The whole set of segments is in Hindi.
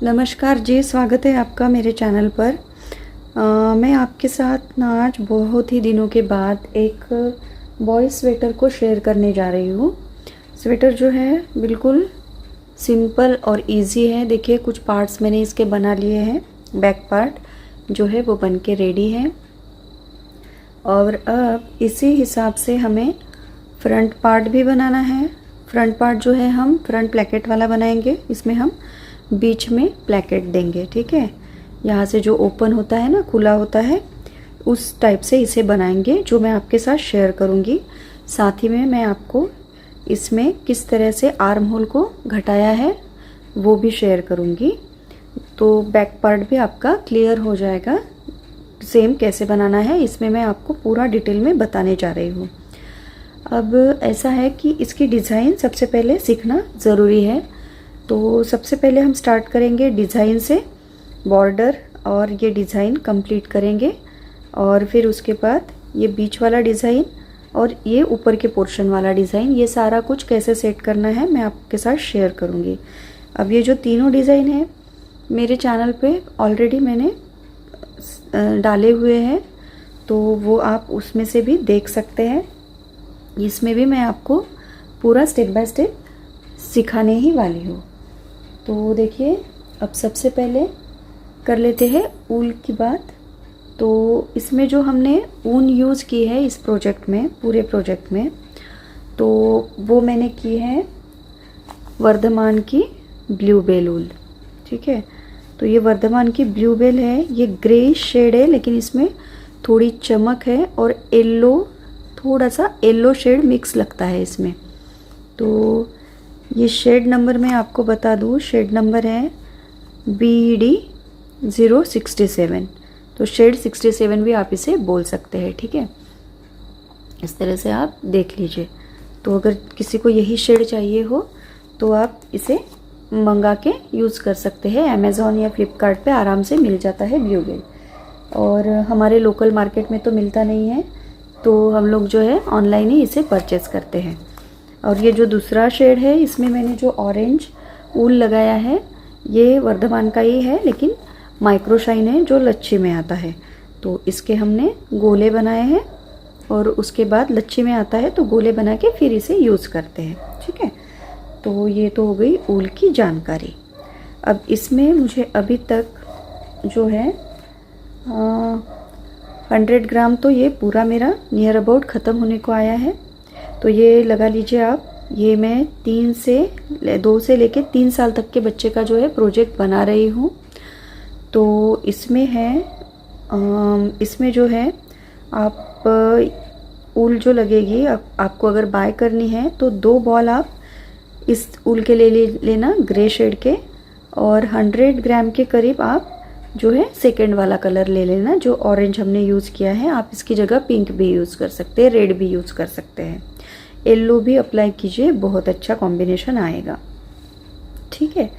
नमस्कार जी, स्वागत है आपका मेरे चैनल पर। मैं आपके साथ ना आज बहुत ही दिनों के बाद एक बॉय स्वेटर को शेयर करने जा रही हूँ। स्वेटर जो है बिल्कुल सिंपल और इजी है। देखिए कुछ पार्ट्स मैंने इसके बना लिए हैं। बैक पार्ट जो है वो बन के रेडी है और अब इसी हिसाब से हमें फ्रंट पार्ट भी बनाना है। फ्रंट पार्ट जो है हम फ्रंट प्लैकेट वाला बनाएंगे। इसमें हम बीच में प्लैकेट देंगे, ठीक है। यहाँ से जो ओपन होता है ना, खुला होता है, उस टाइप से इसे बनाएंगे, जो मैं आपके साथ शेयर करूँगी। साथ ही में मैं आपको इसमें किस तरह से आर्म होल को घटाया है वो भी शेयर करूँगी। तो बैक पार्ट भी आपका क्लियर हो जाएगा, सेम कैसे बनाना है इसमें मैं आपको पूरा डिटेल में बताने जा रही हूँ। अब ऐसा है कि इसकी डिज़ाइन सबसे पहले सीखना ज़रूरी है। तो सबसे पहले हम स्टार्ट करेंगे डिज़ाइन से, बॉर्डर और ये डिज़ाइन कंप्लीट करेंगे और फिर उसके बाद ये बीच वाला डिज़ाइन और ये ऊपर के पोर्शन वाला डिज़ाइन, ये सारा कुछ कैसे सेट करना है मैं आपके साथ शेयर करूँगी। अब ये जो तीनों डिज़ाइन है मेरे चैनल पे ऑलरेडी मैंने डाले हुए हैं, तो वो आप उसमें से भी देख सकते हैं। इसमें भी मैं आपको पूरा स्टेप बाय स्टेप सिखाने ही वाली हूँ। तो देखिए, अब सबसे पहले कर लेते हैं ऊल की बात। तो इसमें जो हमने ऊन यूज़ की है इस प्रोजेक्ट में, पूरे प्रोजेक्ट में, तो वो मैंने की है वर्धमान की ब्लू बेल ऊल, ठीक है। तो ये वर्धमान की ब्लू बेल है, ये ग्रे शेड है लेकिन इसमें थोड़ी चमक है और येलो, थोड़ा सा येलो शेड मिक्स लगता है इसमें। तो ये शेड नंबर मैं आपको बता दूँ, शेड नंबर है BD067। तो शेड 67 भी आप इसे बोल सकते हैं, ठीक है। इस तरह से आप देख लीजिए। तो अगर किसी को यही शेड चाहिए हो तो आप इसे मंगा के यूज़ कर सकते हैं। अमेज़ॉन या फ्लिपकार्ट पे आराम से मिल जाता है ब्लू बेल, और हमारे लोकल मार्केट में तो मिलता नहीं है, तो हम लोग जो है ऑनलाइन ही इसे परचेज़ करते हैं। और ये जो दूसरा शेड है इसमें मैंने जो ऑरेंज ऊल लगाया है ये वर्धमान का ही है, लेकिन माइक्रो शाइन है जो लच्छी में आता है। तो इसके हमने गोले बनाए हैं और उसके बाद लच्छी में आता है तो गोले बना के फिर इसे यूज़ करते हैं, ठीक है। तो ये तो हो गई ऊल की जानकारी। अब इसमें मुझे अभी तक जो है 100 ग्राम, तो ये पूरा मेरा नियर अबाउट ख़त्म होने को आया है। तो ये लगा लीजिए आप, ये मैं 2 से लेके 3 साल तक के बच्चे का जो है प्रोजेक्ट बना रही हूँ। तो इसमें है इसमें जो है आप ऊल जो लगेगी, आपको अगर बाय करनी है तो 2 बॉल आप इस ऊल के लेना ग्रे शेड के, और 100 ग्राम के करीब आप जो है सेकेंड वाला कलर ले लेना जो ऑरेंज हमने यूज़ किया है। आप इसकी जगह पिंक भी यूज़ कर सकते हैं, रेड भी यूज़ कर सकते हैं, येलो भी अप्लाई कीजिए, बहुत अच्छा कॉम्बिनेशन आएगा, ठीक है।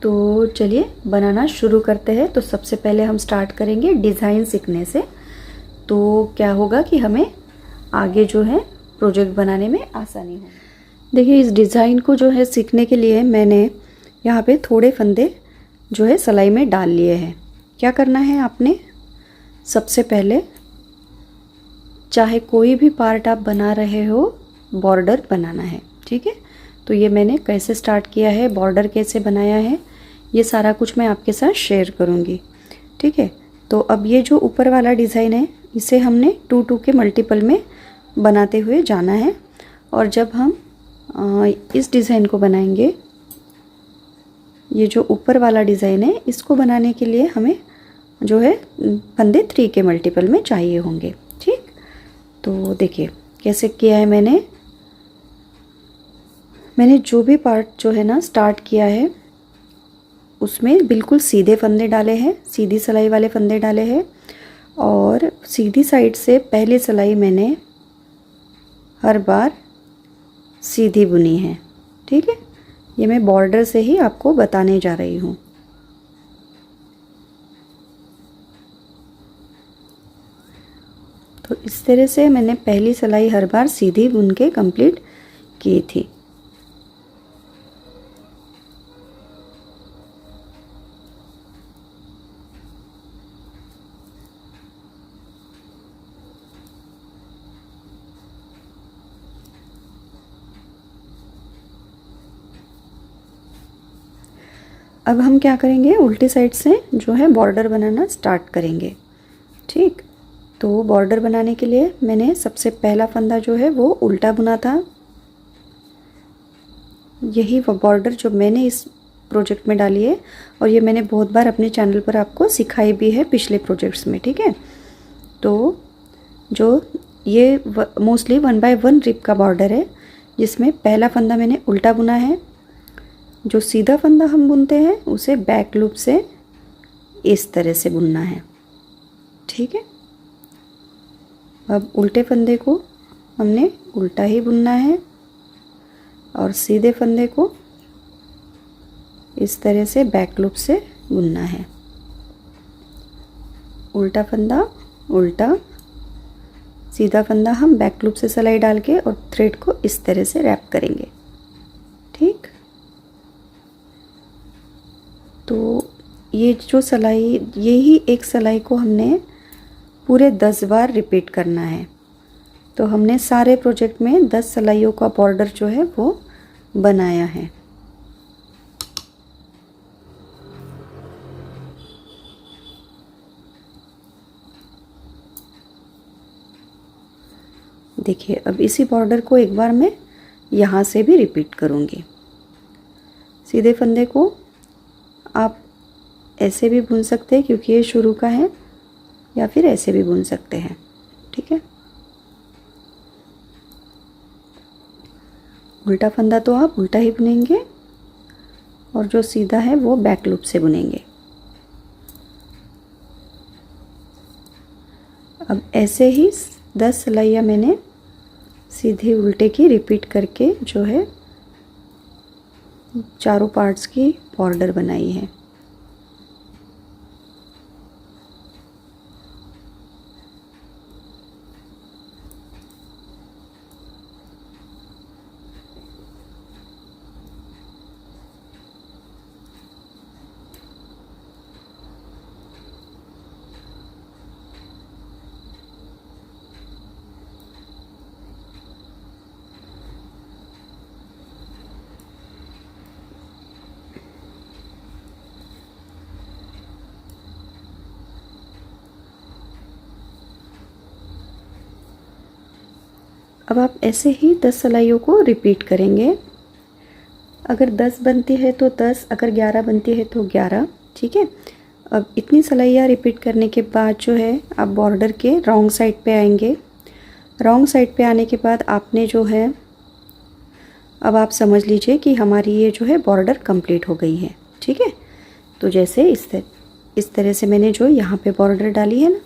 तो चलिए बनाना शुरू करते हैं। तो सबसे पहले हम स्टार्ट करेंगे डिज़ाइन सीखने से। तो क्या होगा कि हमें आगे जो है प्रोजेक्ट बनाने में आसानी हो। देखिए, इस डिज़ाइन को जो है सीखने के लिए मैंने यहाँ पे थोड़े फंदे जो है सिलाई में डाल लिए हैं। क्या करना है आपने, सबसे पहले चाहे कोई भी पार्ट आप बना रहे हो, बॉर्डर बनाना है, ठीक है। तो ये मैंने कैसे स्टार्ट किया है, बॉर्डर कैसे बनाया है, ये सारा कुछ मैं आपके साथ शेयर करूँगी, ठीक है। तो अब ये जो ऊपर वाला डिज़ाइन है इसे हमने 2-2 के मल्टीपल में बनाते हुए जाना है। और जब हम इस डिज़ाइन को बनाएंगे, ये जो ऊपर वाला डिज़ाइन है इसको बनाने के लिए हमें जो है फंदे 3 के मल्टीपल में चाहिए होंगे, ठीक। तो देखिए कैसे किया है मैंने जो भी पार्ट जो है ना स्टार्ट किया है उसमें बिल्कुल सीधे फंदे डाले हैं, सीधी सिलाई वाले फंदे डाले हैं, और सीधी साइड से पहली सिलाई मैंने हर बार सीधी बुनी है, ठीक है। ये मैं बॉर्डर से ही आपको बताने जा रही हूँ। तो इस तरह से मैंने पहली सिलाई हर बार सीधी बुन के कंप्लीट की थी। अब हम क्या करेंगे, उल्टी साइड से जो है बॉर्डर बनाना स्टार्ट करेंगे। ठीक, तो बॉर्डर बनाने के लिए मैंने सबसे पहला फंदा जो है वो उल्टा बुना था। यही वो बॉर्डर जो मैंने इस प्रोजेक्ट में डाली है, और ये मैंने बहुत बार अपने चैनल पर आपको सिखाई भी है पिछले प्रोजेक्ट्स में। ठीक है, तो जो ये मोस्टली 1 बाय 1 रिप का बॉर्डर है, जिसमें पहला फंदा मैंने उल्टा बुना है। जो सीधा फंदा हम बुनते हैं उसे बैक लूप से इस तरह से बुनना है। ठीक है, अब उल्टे फंदे को हमने उल्टा ही बुनना है और सीधे फंदे को इस तरह से बैक लूप से बुनना है। उल्टा फंदा उल्टा, सीधा फंदा हम बैक लूप से सिलाई डाल के और थ्रेड को इस तरह से रैप करेंगे। ठीक, तो ये जो सिलाई, यही एक सिलाई को हमने पूरे 10 बार रिपीट करना है। तो हमने सारे प्रोजेक्ट में 10 सिलाइयों का बॉर्डर जो है वो बनाया है। देखिए, अब इसी बॉर्डर को एक बार मैं यहाँ से भी रिपीट करूँगी। सीधे फंदे को आप ऐसे भी बुन सकते हैं क्योंकि ये शुरू का है, या फिर ऐसे भी बुन सकते हैं। ठीक है, उल्टा फंदा तो आप उल्टा ही बुनेंगे और जो सीधा है वो बैक लूप से बुनेंगे। अब ऐसे ही 10 सिलाइयाँ मैंने सीधे उल्टे की रिपीट करके जो है चारों पार्ट्स की बॉर्डर बनाई है। अब आप ऐसे ही 10 सिलाइयों को रिपीट करेंगे। अगर 10 बनती है तो 10, अगर 11 बनती है तो 11। ठीक है, अब इतनी सिलाइयाँ रिपीट करने के बाद जो है आप बॉर्डर के रॉन्ग साइड पे आएंगे। रॉन्ग साइड पे आने के बाद आपने जो है, अब आप समझ लीजिए कि हमारी ये जो है बॉर्डर कंप्लीट हो गई है। ठीक है, तो जैसे इस तरह से मैंने जो यहाँ पे बॉर्डर डाली है ना,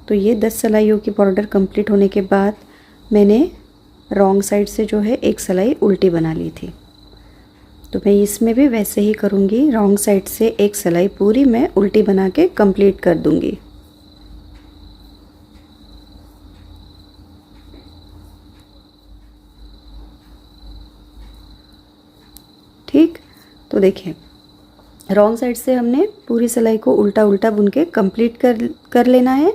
तो ये 10 सिलाइयों की बॉर्डर कंप्लीट होने के बाद मैंने रॉन्ग साइड से जो है एक सिलाई उल्टी बना ली थी। तो मैं इसमें भी वैसे ही करूँगी, रॉन्ग साइड से एक सिलाई पूरी मैं उल्टी बना के कंप्लीट कर दूँगी। ठीक, तो देखिए रॉन्ग साइड से हमने पूरी सिलाई को उल्टा उल्टा बुन के कंप्लीट कर लेना है।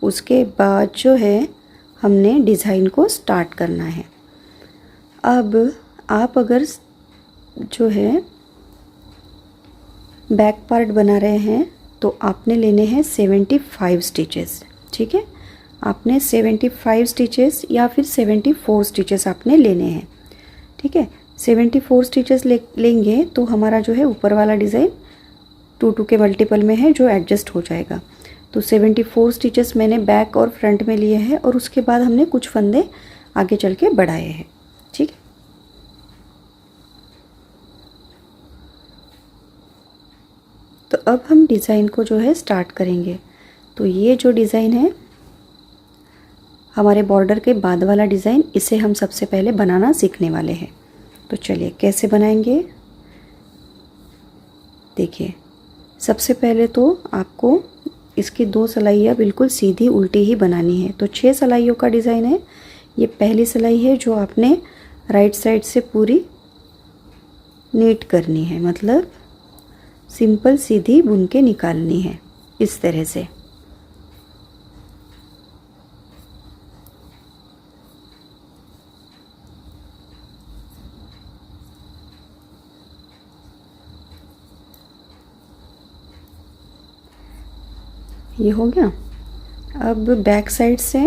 उसके बाद जो है हमने डिज़ाइन को स्टार्ट करना है। अब आप अगर जो है बैक पार्ट बना रहे हैं तो आपने लेने हैं 75 स्टिचेस। ठीक है, आपने 75 स्टिचेस या फिर 74 स्टिचेस आपने लेने हैं। ठीक है, 74 स्टिचेस लेंगे तो हमारा जो है ऊपर वाला डिज़ाइन 2 के मल्टीपल में है जो एडजस्ट हो जाएगा। तो 74 स्टिचेस मैंने बैक और फ्रंट में लिए हैं और उसके बाद हमने कुछ फंदे आगे चल के बढ़ाए हैं। ठीक है, तो अब हम डिज़ाइन को जो है स्टार्ट करेंगे। तो ये जो डिज़ाइन है हमारे बॉर्डर के बाद वाला डिज़ाइन, इसे हम सबसे पहले बनाना सीखने वाले हैं। तो चलिए कैसे बनाएंगे। देखिए, सबसे पहले तो आपको इसकी 2 सिलाइयाँ बिल्कुल सीधी उल्टी ही बनानी है। तो 6 सिलाइयों का डिज़ाइन है। ये पहली सिलाई है जो आपने राइट साइड से पूरी नीट करनी है, मतलब सिंपल सीधी बुन के निकालनी है इस तरह से। ये हो गया। अब बैक साइड से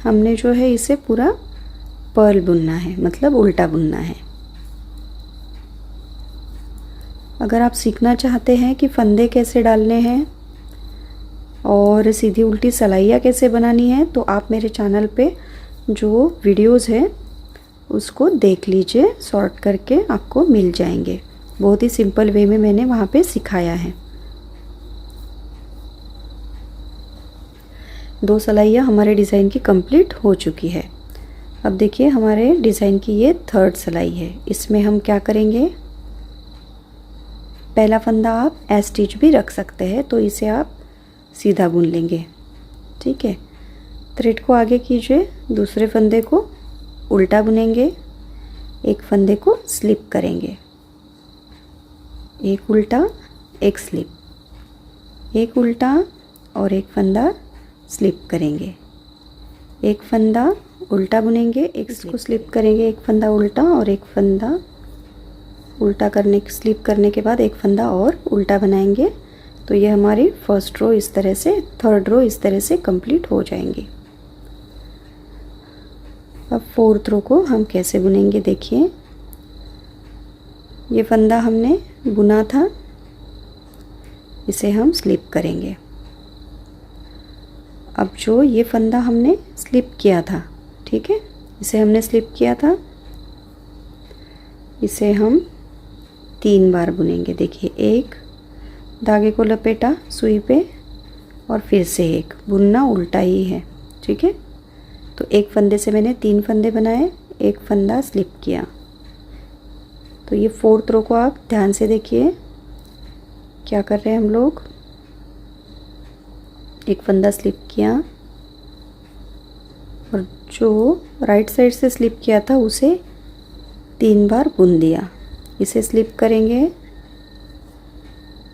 हमने जो है इसे पूरा पर्ल बुनना है, मतलब उल्टा बुनना है। अगर आप सीखना चाहते हैं कि फंदे कैसे डालने हैं और सीधी उल्टी सलाइयाँ कैसे बनानी है, तो आप मेरे चैनल पे जो वीडियोस है उसको देख लीजिए, शॉर्ट करके आपको मिल जाएंगे। बहुत ही सिंपल वे में मैंने वहाँ पे सिखाया है। 2 सलाइयाँ हमारे डिज़ाइन की कंप्लीट हो चुकी है। अब देखिए हमारे डिज़ाइन की ये 3rd सलाई है। इसमें हम क्या करेंगे, पहला फंदा आप एस स्टिच भी रख सकते हैं, तो इसे आप सीधा बुन लेंगे। ठीक है, थ्रेड को आगे कीजिए, दूसरे फंदे को उल्टा बुनेंगे, एक फंदे को स्लिप करेंगे, एक उल्टा एक स्लिप, एक उल्टा और एक फंदा स्लिप करेंगे, एक फंदा उल्टा बुनेंगे, एक इसको स्लिप करेंगे, एक फंदा उल्टा और एक फंदा उल्टा करने स्लिप करने के बाद एक फंदा और उल्टा बनाएंगे। तो ये हमारी फर्स्ट रो इस तरह से, 3rd रो इस तरह से कंप्लीट हो जाएंगी। अब 4th रो को हम कैसे बुनेंगे, देखिए ये फंदा हमने बुना था, इसे हम स्लिप करेंगे। अब जो ये फंदा हमने स्लिप किया था, ठीक है, इसे हमने स्लिप किया था, इसे हम 3 बार बुनेंगे। देखिए, एक धागे को लपेटा सुई पे और फिर से एक, बुनना उल्टा ही है। ठीक है, तो एक फंदे से मैंने 3 फंदे बनाए, एक फंदा स्लिप किया। तो ये 4th रो को आप ध्यान से देखिए, क्या कर रहे हैं हम लोग, एक फंदा स्लिप किया और जो राइट साइड से स्लिप किया था उसे 3 बार बुन दिया। इसे स्लिप करेंगे,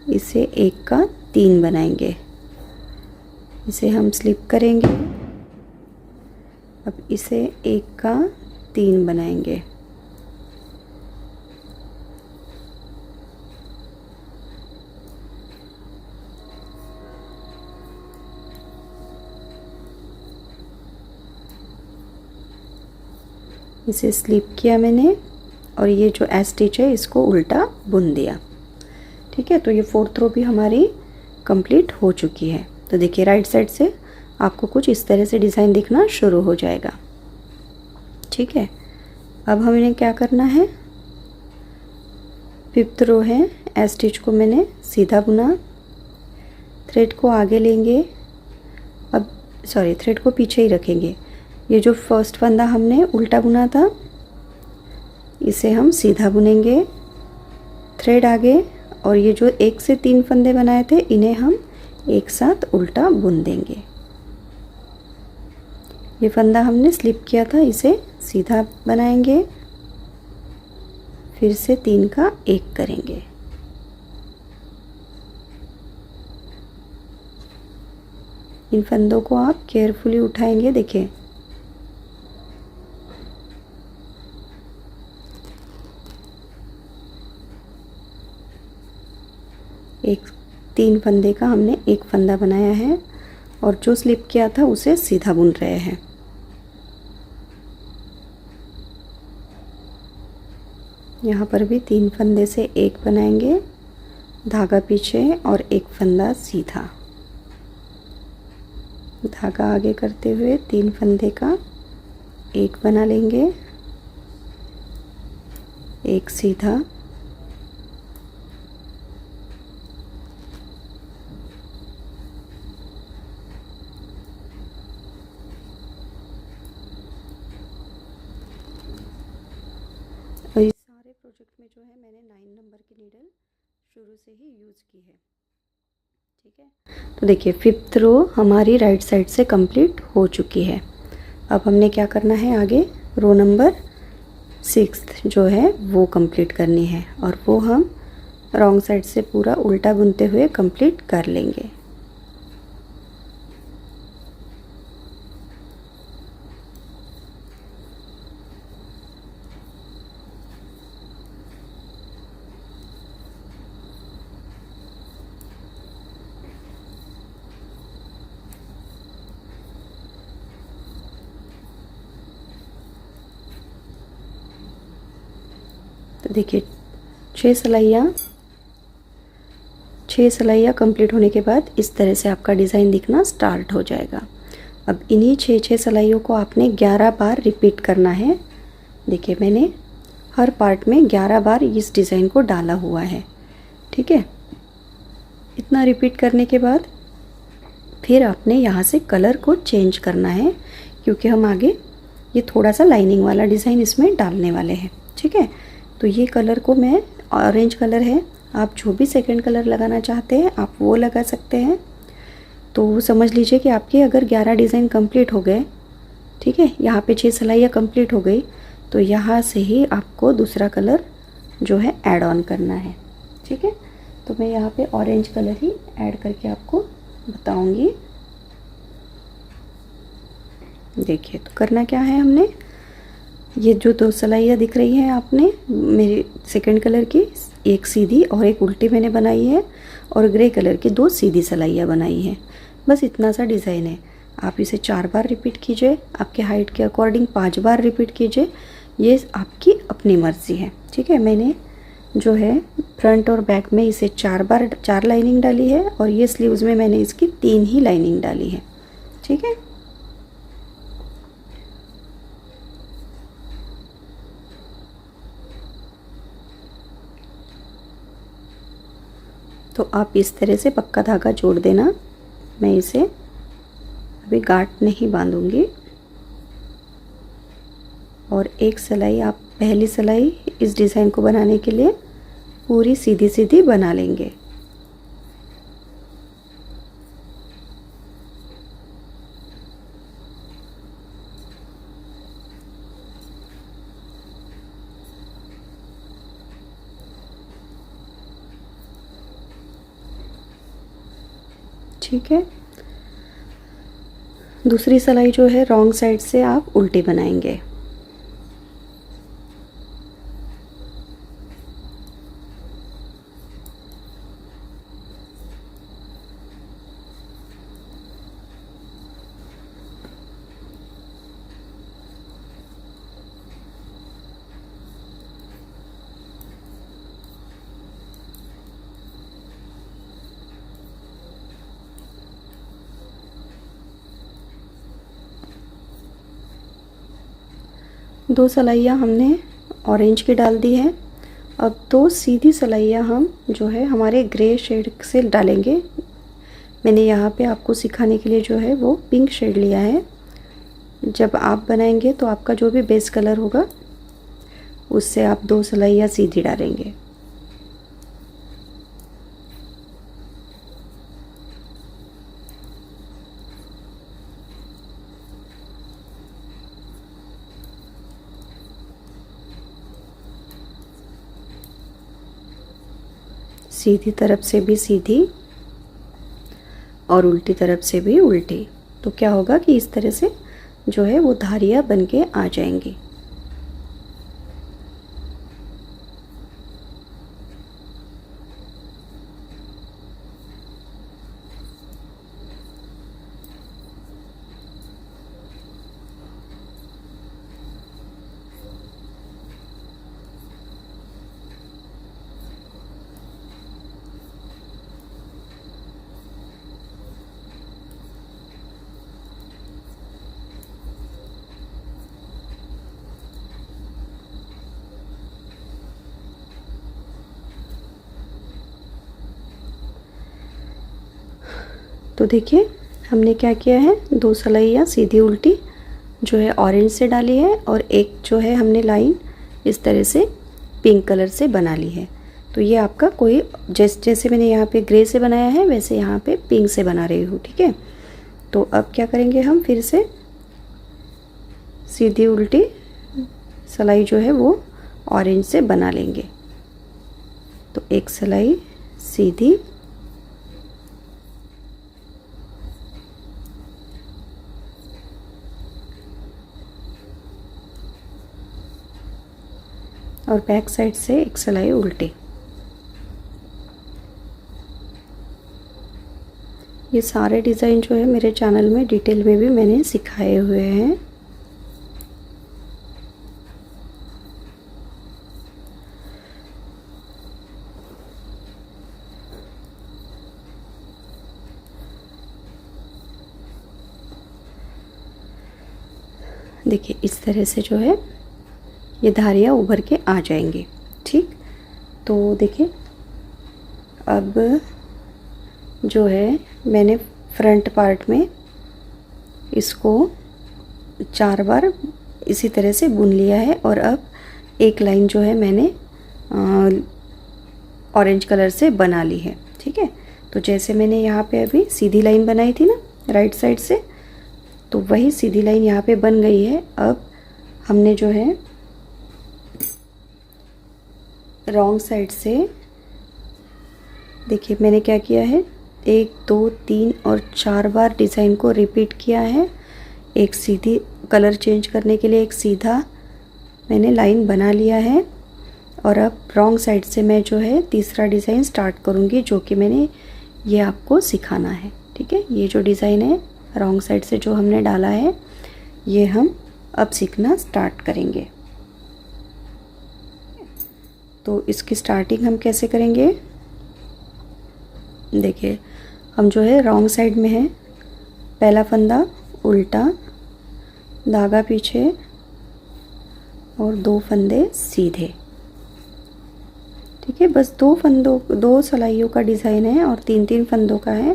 इसे 1 का 3 बनाएंगे, इसे हम स्लिप करेंगे, अब इसे 1 का 3 बनाएंगे, इसे स्लिप किया मैंने और ये जो एस स्टिच है इसको उल्टा बुन दिया। ठीक है, तो ये 4th रो भी हमारी कंप्लीट हो चुकी है। तो देखिए राइट साइड से आपको कुछ इस तरह से डिज़ाइन दिखना शुरू हो जाएगा। ठीक है, अब हमें क्या करना है, 5th रो है, एस स्टिच को मैंने सीधा बुना, थ्रेड को आगे लेंगे, अब सॉरी थ्रेड को पीछे ही रखेंगे। ये जो फर्स्ट फंदा हमने उल्टा बुना था इसे हम सीधा बुनेंगे, थ्रेड आगे, और ये जो 1 से 3 फंदे बनाए थे इन्हें हम एक साथ उल्टा बुन देंगे। ये फंदा हमने स्लिप किया था, इसे सीधा बनाएंगे, फिर से 3 का 1 करेंगे, इन फंदों को आप केयरफुली उठाएंगे। देखिए एक 3 फंदे का हमने एक फंदा बनाया है और जो स्लिप किया था उसे सीधा बुन रहे हैं। यहाँ पर भी 3 फंदे से एक बनाएंगे, धागा पीछे और एक फंदा सीधा, धागा आगे करते हुए 3 फंदे का एक बना लेंगे, एक सीधा, और इस सारे प्रोजेक्ट में जो है मैंने 9 नंबर की नीडल शुरू से ही यूज़ की है। ठीक है, तो देखिए 5th रो हमारी राइट साइड से कंप्लीट हो चुकी है। अब हमने क्या करना है, आगे रो नंबर 6th जो है वो कंप्लीट करनी है और वो हम रॉन्ग साइड से पूरा उल्टा बुनते हुए कंप्लीट कर लेंगे। देखिए 6 सिलाइयाँ कंप्लीट होने के बाद इस तरह से आपका डिज़ाइन दिखना स्टार्ट हो जाएगा। अब इन्हीं 6 सिलाइयों को आपने 11 बार रिपीट करना है। देखिए मैंने हर पार्ट में 11 बार इस डिज़ाइन को डाला हुआ है, ठीक है। इतना रिपीट करने के बाद फिर आपने यहाँ से कलर को चेंज करना है, क्योंकि हम आगे ये थोड़ा सा लाइनिंग वाला डिज़ाइन इसमें डालने वाले हैं, ठीक है। तो ये कलर को मैं, ऑरेंज कलर है, आप जो भी सेकंड कलर लगाना चाहते हैं आप वो लगा सकते हैं। तो समझ लीजिए कि आपके अगर 11 डिज़ाइन कंप्लीट हो गए, ठीक है, यहाँ पे 6 सिलाइयाँ कंप्लीट हो गई, तो यहाँ से ही आपको दूसरा कलर जो है ऐड ऑन करना है, ठीक है। तो मैं यहाँ पे ऑरेंज कलर ही ऐड करके आपको बताऊंगी। देखिए तो करना क्या है, हमने ये जो 2 सिलाइयाँ दिख रही हैं आपने मेरी सेकंड कलर की, एक सीधी और एक उल्टी मैंने बनाई है, और ग्रे कलर की 2 सीधी सिलाइयाँ बनाई हैं। बस इतना सा डिज़ाइन है। आप इसे 4 बार रिपीट कीजिए, आपके हाइट के अकॉर्डिंग 5 बार रिपीट कीजिए, ये आपकी अपनी मर्ज़ी है, ठीक है। मैंने जो है फ्रंट और बैक में इसे 4 बार 4 लाइनिंग डाली है, और ये स्लीव्स में मैंने इसकी 3 ही लाइनिंग डाली है, ठीक है। तो आप इस तरह से पक्का धागा जोड़ देना। मैं इसे अभी गांठ नहीं बांधूंगी। और एक सिलाई आप पहली सिलाई इस डिज़ाइन को बनाने के लिए पूरी सीधी सीधी बना लेंगे। ठीक है, दूसरी सिलाई जो है रॉन्ग साइड से आप उल्टी बनाएंगे। दो सिलाइयाँ हमने ऑरेंज की डाल दी है। अब 2 सीधी सिलाइयाँ हम जो है हमारे ग्रे शेड से डालेंगे। मैंने यहाँ पे आपको सिखाने के लिए जो है वो पिंक शेड लिया है। जब आप बनाएंगे तो आपका जो भी बेस कलर होगा उससे आप 2 सिलाइयाँ सीधी डालेंगे। सीधी तरफ से भी सीधी और उल्टी तरफ से भी उल्टी। तो क्या होगा कि इस तरह से जो है वो धारियाँ बन के आ जाएंगी। तो देखिए हमने क्या किया है, 2 सिलाइयाँ सीधी उल्टी जो है ऑरेंज से डाली है, और एक जो है हमने लाइन इस तरह से पिंक कलर से बना ली है। तो ये आपका कोई जैसे मैंने यहाँ पे ग्रे से बनाया है वैसे यहाँ पे पिंक से बना रही हूँ, ठीक है। तो अब क्या करेंगे, हम फिर से सीधी उल्टी सिलाई जो है वो ऑरेंज से बना लेंगे। तो एक सिलाई सीधी और बैक साइड से एक सिलाई उल्टी। ये सारे डिज़ाइन जो है मेरे चैनल में डिटेल में भी मैंने सिखाए हुए हैं। देखिए इस तरह से जो है ये धारियाँ उभर के आ जाएंगी। ठीक, तो देखिए अब जो है मैंने फ्रंट पार्ट में इसको 4 बार इसी तरह से बुन लिया है और अब एक लाइन जो है मैंने ऑरेंज कलर से बना ली है। ठीक है, तो जैसे मैंने यहाँ पे अभी सीधी लाइन बनाई थी ना राइट साइड से, तो वही सीधी लाइन यहाँ पे बन गई है। अब हमने जो है रॉन्ग साइड से, देखिए मैंने क्या किया है, 1 2 3 और 4 बार डिज़ाइन को रिपीट किया है। एक सीधी कलर चेंज करने के लिए एक सीधा मैंने लाइन बना लिया है और अब रॉन्ग साइड से मैं जो है तीसरा डिज़ाइन स्टार्ट करूँगी, जो कि मैंने ये आपको सिखाना है। ठीक है, ये जो डिज़ाइन है रॉन्ग साइड से जो हमने डाला है ये हम अब सीखना स्टार्ट करेंगे। तो इसकी स्टार्टिंग हम कैसे करेंगे, देखिए हम जो है रॉन्ग साइड में है, पहला फंदा उल्टा, धागा पीछे और 2 फंदे सीधे। ठीक है, बस 2 सिलाइयों का डिज़ाइन है और 3 फंदों का है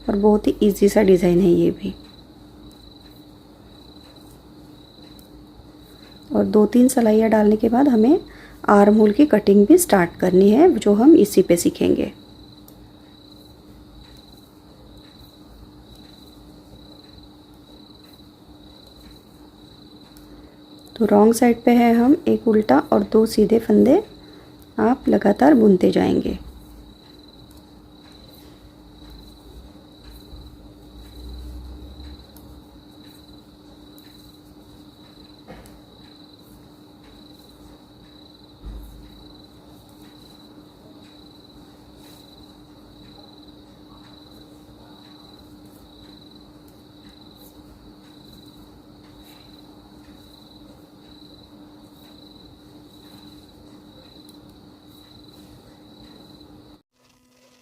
और बहुत ही इजी सा डिज़ाइन है ये भी। और 2-3 सिलाइयाँ डालने के बाद हमें आर्म होल की कटिंग भी स्टार्ट करनी है, जो हम इसी पे सीखेंगे। तो रॉन्ग साइड पे है हम, एक उल्टा और 2 सीधे फंदे आप लगातार बुनते जाएंगे।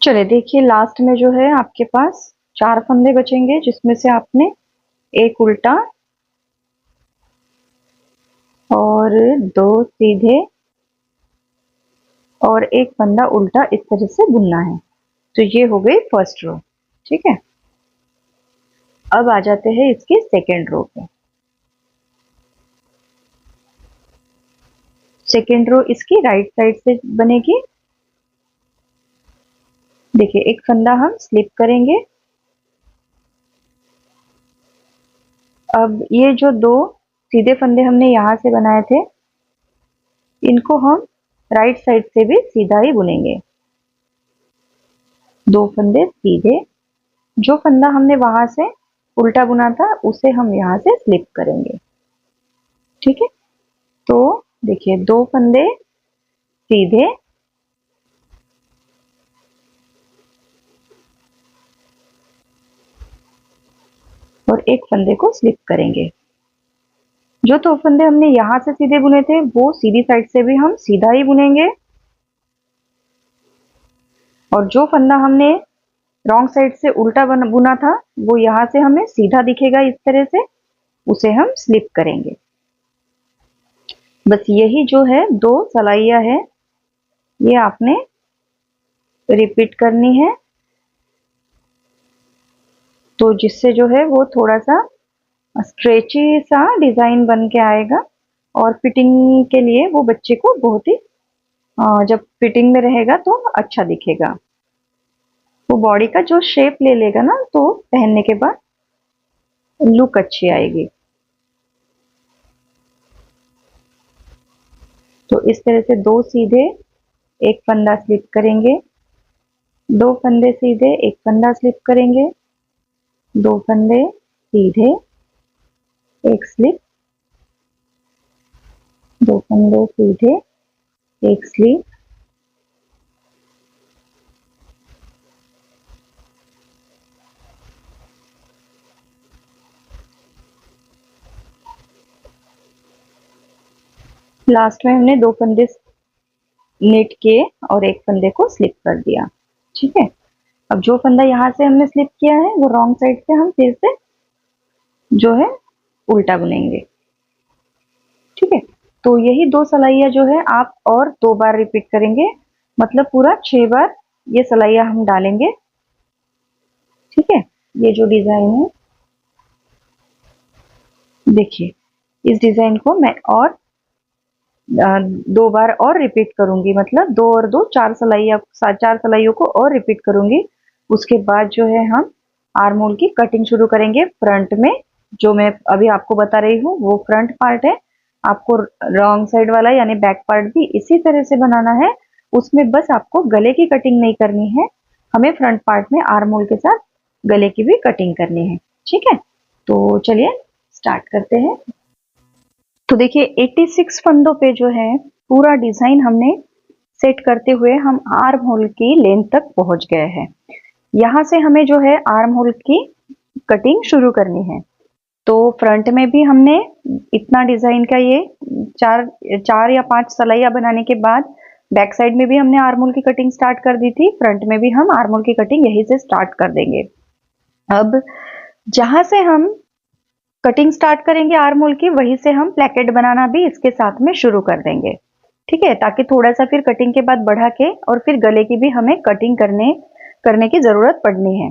चलिए देखिए लास्ट में जो है आपके पास 4 फंदे बचेंगे, जिसमें से आपने एक उल्टा और 2 सीधे और एक फंदा उल्टा इस तरह से बुनना है। तो ये हो गई फर्स्ट रो। ठीक है, अब आ जाते हैं इसकी सेकेंड रो पे। सेकेंड रो इसकी राइट साइड से बनेगी। देखिए एक फंदा हम स्लिप करेंगे। अब ये जो 2 सीधे फंदे हमने यहाँ से बनाए थे, इनको हम राइट साइड से भी सीधा ही बुनेंगे। 2 फंदे सीधे, जो फंदा हमने वहां से उल्टा बुना था उसे हम यहाँ से स्लिप करेंगे। ठीक है, तो देखिए 2 फंदे सीधे और एक फंदे को स्लिप करेंगे। जो 2 फंदे हमने यहाँ से सीधे बुने थे वो सीधी साइड से भी हम सीधा ही बुनेंगे, और जो फंदा हमने रॉन्ग साइड से उल्टा बुना था वो यहाँ से हमें सीधा दिखेगा इस तरह से, उसे हम स्लिप करेंगे। बस यही जो है 2 सिलाइयाँ है, ये आपने रिपीट करनी है, तो जिससे जो है वो थोड़ा सा स्ट्रेची सा डिजाइन बन के आएगा और फिटिंग के लिए वो बच्चे को बहुत ही जब फिटिंग में रहेगा तो अच्छा दिखेगा। वो बॉडी का जो शेप ले लेगा ना, तो पहनने के बाद लुक अच्छी आएगी। तो इस तरह से 2 सीधे, एक फंदा स्लिप करेंगे, 2 फंदे सीधे, एक फंदा स्लिप करेंगे, 2 फंदे सीधे, एक स्लिप, 2 फंदे सीधे, एक स्लिप, लास्ट में हमने 2 फंदे नेट किए और एक फंदे को स्लिप कर दिया। ठीक है, अब जो फंदा यहाँ से हमने स्लिप किया है वो रॉन्ग साइड से हम फिर से जो है उल्टा बुनेंगे। ठीक है। तो यही 2 सलाइयाँ जो है आप और 2 बार रिपीट करेंगे, मतलब पूरा 6 बार ये सलाइयाँ हम डालेंगे। ठीक है, ये जो डिजाइन है देखिए, इस डिजाइन को मैं और 2 बार और रिपीट करूंगी, मतलब 2 और 2 4 सलाइयाँ, 4 सलाइयों को और रिपीट करूंगी। उसके बाद जो है हम आर्म होल की कटिंग शुरू करेंगे फ्रंट में। जो मैं अभी आपको बता रही हूँ वो फ्रंट पार्ट है। आपको रॉन्ग साइड वाला यानी बैक पार्ट भी इसी तरह से बनाना है। उसमें बस आपको गले की कटिंग नहीं करनी है, हमें फ्रंट पार्ट में आर्म होल के साथ गले की भी कटिंग करनी है। ठीक है, तो चलिए स्टार्ट करते हैं। तो देखिए 86 फंदों पे जो है पूरा डिजाइन हमने सेट करते हुए हम आर्म होल की लेंथ तक पहुंच गए हैं। यहाँ से हमें जो है आर्म होल की कटिंग शुरू करनी है। तो फ्रंट में भी हमने इतना डिजाइन का ये चार चार या 5 सलाइयाँ बनाने के बाद बैक साइड में भी हमने आर्म होल की कटिंग स्टार्ट कर दी थी। फ्रंट में भी हम आर्म होल की कटिंग यहीं से स्टार्ट कर देंगे। अब जहां से हम कटिंग स्टार्ट करेंगे आर्म होल की, वहीं से हम प्लेकेट बनाना भी इसके साथ में शुरू कर देंगे। ठीक है, ताकि थोड़ा सा फिर कटिंग के बाद बढ़ा के और फिर गले की भी हमें कटिंग करने की जरूरत पड़नी है।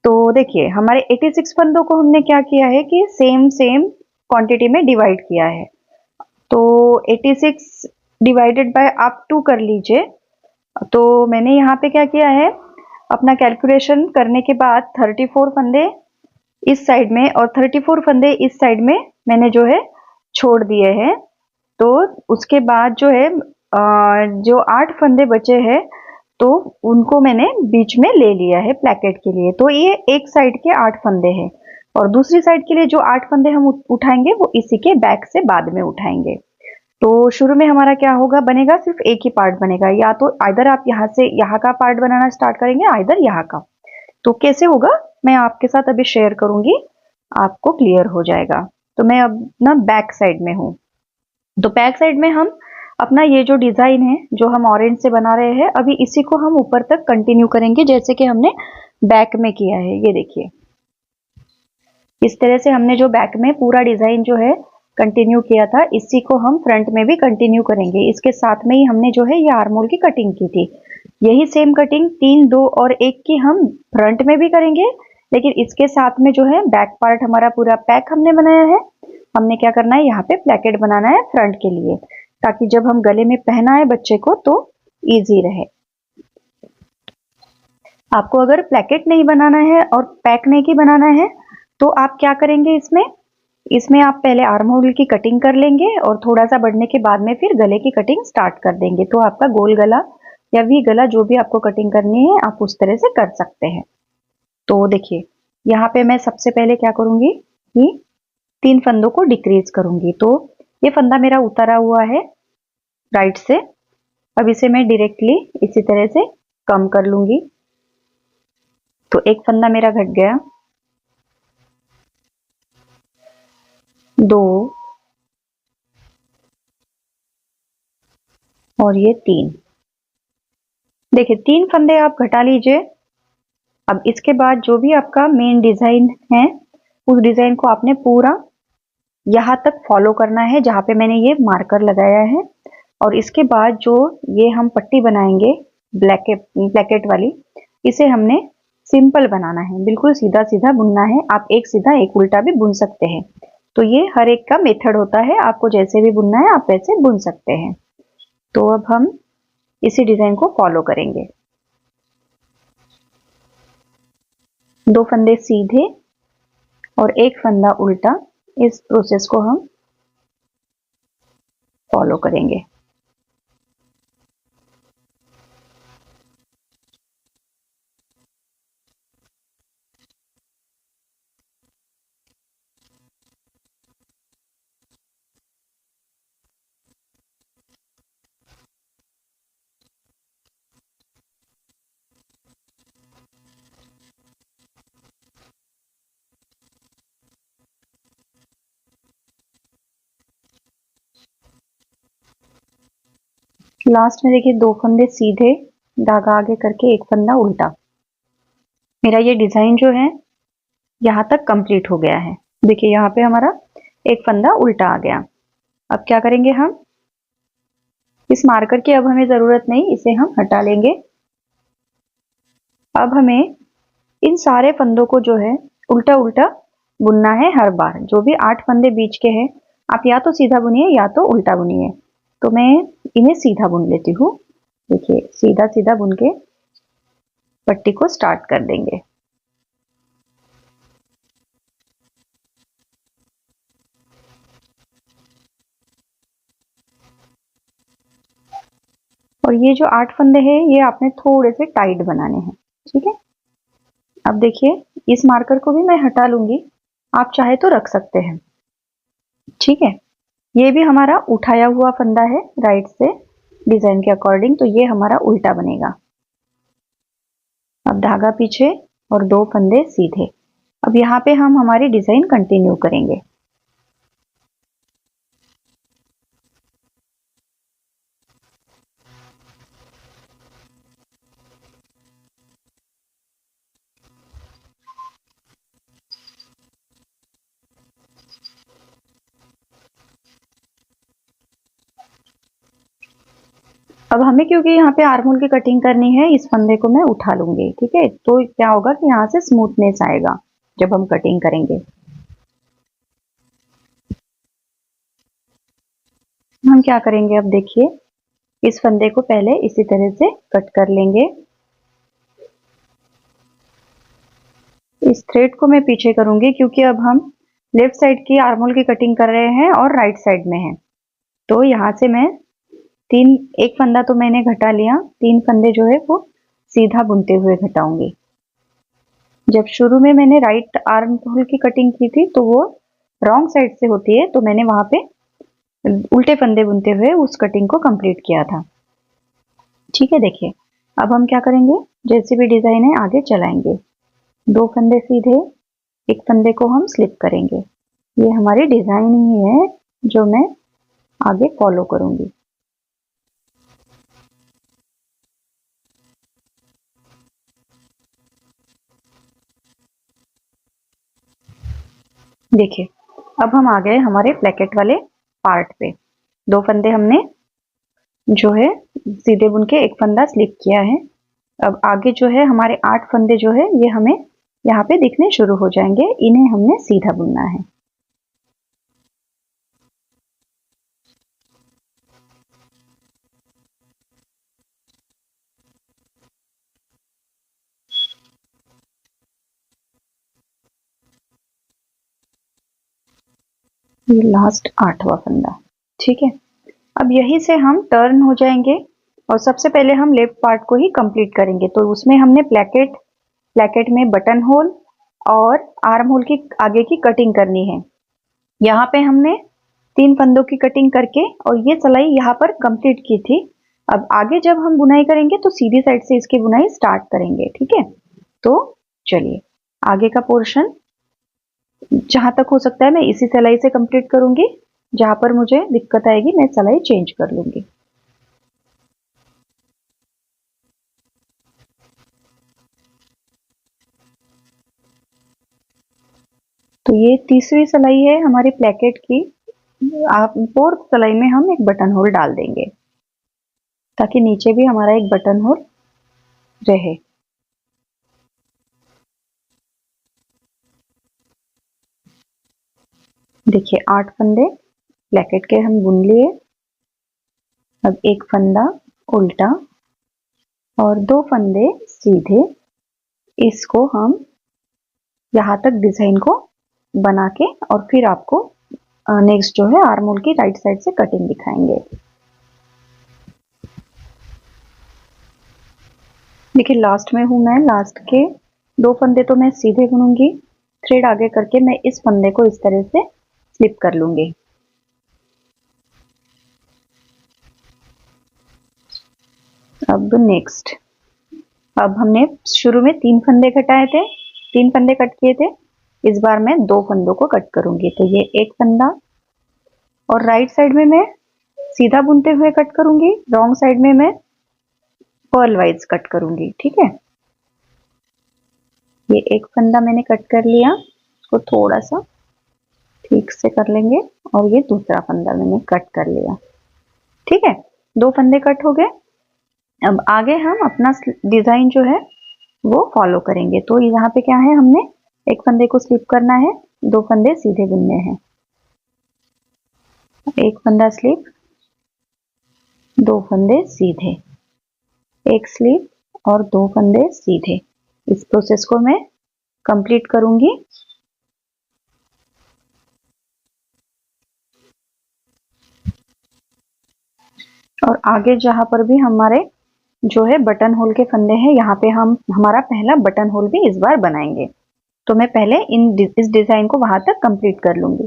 तो देखिए हमारे 86 फंदों को हमने क्या किया है कि सेम सेम क्वांटिटी में डिवाइड किया है। तो 86 डिवाइडेड बाय आप 2 कर लीजिए। तो मैंने यहाँ पे क्या किया है, अपना कैलकुलेशन करने के बाद 34 फंदे इस साइड में और 34 फंदे इस साइड में मैंने जो है छोड़ दिए हैं। तो उसके बाद जो है जो 8 फंदे बचे हैं तो उनको मैंने बीच में ले लिया है प्लेकेट के लिए। तो ये एक साइड के 8 फंदे हैं और दूसरी साइड के लिए जो 8 फंदे हम उठाएंगे वो इसी के बैक से बाद में उठाएंगे। तो शुरू में हमारा क्या होगा, बनेगा सिर्फ एक ही पार्ट बनेगा, या तो इधर आप यहाँ से यहाँ का पार्ट बनाना स्टार्ट करेंगे, इधर यहाँ का। तो कैसे होगा मैं आपके साथ अभी शेयर करूंगी, आपको क्लियर हो जाएगा। तो मैं अब ना बैक साइड में हूँ। तो बैक साइड में हम अपना ये जो डिजाइन है जो हम ऑरेंज से बना रहे हैं, अभी इसी को हम ऊपर तक कंटिन्यू करेंगे जैसे कि हमने बैक में किया है। ये देखिए इस तरह से हमने जो बैक में पूरा डिजाइन जो है कंटिन्यू किया था, इसी को हम फ्रंट में भी कंटिन्यू करेंगे। इसके साथ में ही हमने जो है ये आर्म होल की कटिंग की थी, यही सेम कटिंग 3, 2 और 1 की हम फ्रंट में भी करेंगे। लेकिन इसके साथ में जो है बैक पार्ट हमारा पूरा पैक हमने बनाया है, हमने क्या करना है यहाँ पे प्लेकेट बनाना है फ्रंट के लिए, ताकि जब हम गले में पहनाए बच्चे को तो इजी रहे। आपको अगर प्लेकेट नहीं बनाना है और पैक नेक ही बनाना है तो आप क्या करेंगे, इसमें आप पहले आर्म होल की कटिंग कर लेंगे और थोड़ा सा बढ़ने के बाद में फिर गले की कटिंग स्टार्ट कर देंगे। तो आपका गोल गला या वी गला जो भी आपको कटिंग करनी है आप उस तरह से कर सकते हैं। तो देखिए यहाँ पे मैं सबसे पहले क्या करूंगी कि 3 फंदों को डिक्रीज करूंगी। तो ये फंदा मेरा उतारा हुआ है राइट से, अब इसे मैं डायरेक्टली इसी तरह से कम कर लूंगी। तो एक फंदा मेरा घट गया, 2 और ये 3। देखिए 3 फंदे आप घटा लीजिए। अब इसके बाद जो भी आपका मेन डिजाइन है उस डिजाइन को आपने पूरा यहाँ तक फॉलो करना है जहाँ पे मैंने ये मार्कर लगाया है। और इसके बाद जो ये हम पट्टी बनाएंगे ब्लैकेट वाली, इसे हमने सिंपल बनाना है, बिल्कुल सीधा सीधा बुनना है। आप एक सीधा एक उल्टा भी बुन सकते हैं। तो ये हर एक का मेथड होता है, आपको जैसे भी बुनना है आप वैसे बुन सकते हैं। तो अब हम इसी डिजाइन को फॉलो करेंगे। 2 फंदे सीधे और एक फंदा उल्टा, इस प्रोसेस को हम फॉलो करेंगे। लास्ट में देखिए 2 फंदे सीधे, धागा आगे करके एक फंदा उल्टा। मेरा ये डिजाइन जो है यहाँ तक कंप्लीट हो गया है। देखिए यहाँ पे हमारा एक फंदा उल्टा आ गया। अब क्या करेंगे हम, इस मार्कर की अब हमें जरूरत नहीं, इसे हम हटा लेंगे। अब हमें इन सारे फंदों को जो है उल्टा उल्टा बुनना है हर बार। जो भी 8 फंदे बीच के हैं, आप या तो सीधा बुनिए या तो उल्टा बुनिए। तो मैं इन्हें सीधा बुन लेती हूँ। देखिए सीधा सीधा बुन के पट्टी को स्टार्ट कर देंगे। और ये जो 8 फंदे हैं ये आपने थोड़े से टाइट बनाने हैं, ठीक है। अब देखिए इस मार्कर को भी मैं हटा लूंगी, आप चाहे तो रख सकते हैं, ठीक है। ये भी हमारा उठाया हुआ फंदा है राइट से डिजाइन के अकॉर्डिंग, तो ये हमारा उल्टा बनेगा। अब धागा पीछे और 2 फंदे सीधे। अब यहाँ पे हम हमारी डिजाइन कंटिन्यू करेंगे। अब हमें क्योंकि यहाँ पे आर्महोल की कटिंग करनी है, इस फंदे को मैं उठा लूंगी, ठीक है। तो क्या होगा कि यहाँ से स्मूथनेस आएगा जब हम कटिंग करेंगे। हम क्या करेंगे, अब देखिए इस फंदे को पहले इसी तरह से कट कर लेंगे। इस थ्रेड को मैं पीछे करूंगी क्योंकि अब हम लेफ्ट साइड की आर्महोल की कटिंग कर रहे हैं और राइट साइड में है। तो यहाँ से मैं एक फंदा तो मैंने घटा लिया, 3 फंदे जो है वो सीधा बुनते हुए घटाऊंगी। जब शुरू में मैंने राइट आर्म होल की कटिंग की थी तो वो रॉन्ग साइड से होती है, तो मैंने वहां पे उल्टे फंदे बुनते हुए उस कटिंग को कंप्लीट किया था, ठीक है। देखिए अब हम क्या करेंगे, जैसी भी डिजाइन है आगे चलाएंगे। 2 फंदे सीधे, एक फंदे को हम स्लिप करेंगे। ये हमारी डिजाइन ही है जो मैं आगे फॉलो करूंगी। देखिए अब हम आ गए हमारे प्लेकेट वाले पार्ट पे। 2 फंदे हमने जो है सीधे बुन के एक फंदा स्लिप किया है। अब आगे जो है हमारे 8 फंदे जो है ये हमें यहाँ पे दिखने शुरू हो जाएंगे, इन्हें हमने सीधा बुनना है। ये लास्ट 8वां फंदा, ठीक है। अब यहीं से हम टर्न हो जाएंगे और सबसे पहले हम लेफ्ट पार्ट को ही कंप्लीट करेंगे। तो उसमें हमने प्लेकेट में बटन होल और आर्म होल की आगे की कटिंग करनी है। यहाँ पे हमने 3 फंदों की कटिंग करके और ये सिलाई यहाँ पर कंप्लीट की थी। अब आगे जब हम बुनाई करेंगे तो सीधी साइड से इसकी बुनाई स्टार्ट करेंगे, ठीक है। तो चलिए आगे का पोर्शन जहां तक हो सकता है मैं इसी सिलाई से कंप्लीट करूंगी, जहां पर मुझे दिक्कत आएगी मैं सिलाई चेंज कर लूंगी। तो ये तीसरी सिलाई है हमारी प्लेकेट की। आप 4th सिलाई में हम एक बटन होल डाल देंगे ताकि नीचे भी हमारा एक बटन होल रहे। देखिए 8 फंदे प्लेकेट के हम बुन लिए। अब एक फंदा उल्टा और 2 फंदे सीधे, इसको हम यहाँ तक डिजाइन को बना के और फिर आपको नेक्स्ट जो है आर्म होल की राइट साइड से कटिंग दिखाएंगे। देखिए लास्ट में हूं मैं, लास्ट के 2 फंदे तो मैं सीधे बुनूंगी, थ्रेड आगे करके मैं इस फंदे को इस तरह से स्लिप कर लूंगी। अब नेक्स्ट, अब हमने शुरू में 3 फंदे घटाए थे, 3 फंदे कट किए थे, इस बार मैं 2 फंदों को कट करूंगी। तो ये एक फंदा और राइट साइड में मैं सीधा बुनते हुए कट करूंगी, रॉन्ग साइड में मैं पर्ल वाइज कट करूंगी, ठीक है। ये एक फंदा मैंने कट कर लिया, इसको थोड़ा सा ठीक से कर लेंगे। और ये दूसरा फंदा मैंने कट कर लिया। ठीक है, 2 फंदे कट हो गए। अब आगे हम अपना डिजाइन जो है वो फॉलो करेंगे। तो यहाँ पे क्या है, हमने एक फंदे को स्लिप करना है, 2 फंदे सीधे बुनने हैं। एक फंदा स्लिप, 2 फंदे सीधे, एक स्लिप और 2 फंदे सीधे। इस प्रोसेस को मैं कंप्लीट करूंगी। और आगे जहां पर भी हमारे जो है बटन होल के फंदे हैं, यहाँ पे हम हमारा पहला बटन होल भी इस बार बनाएंगे। तो मैं पहले इस डिजाइन को वहां तक कंप्लीट कर लूंगी।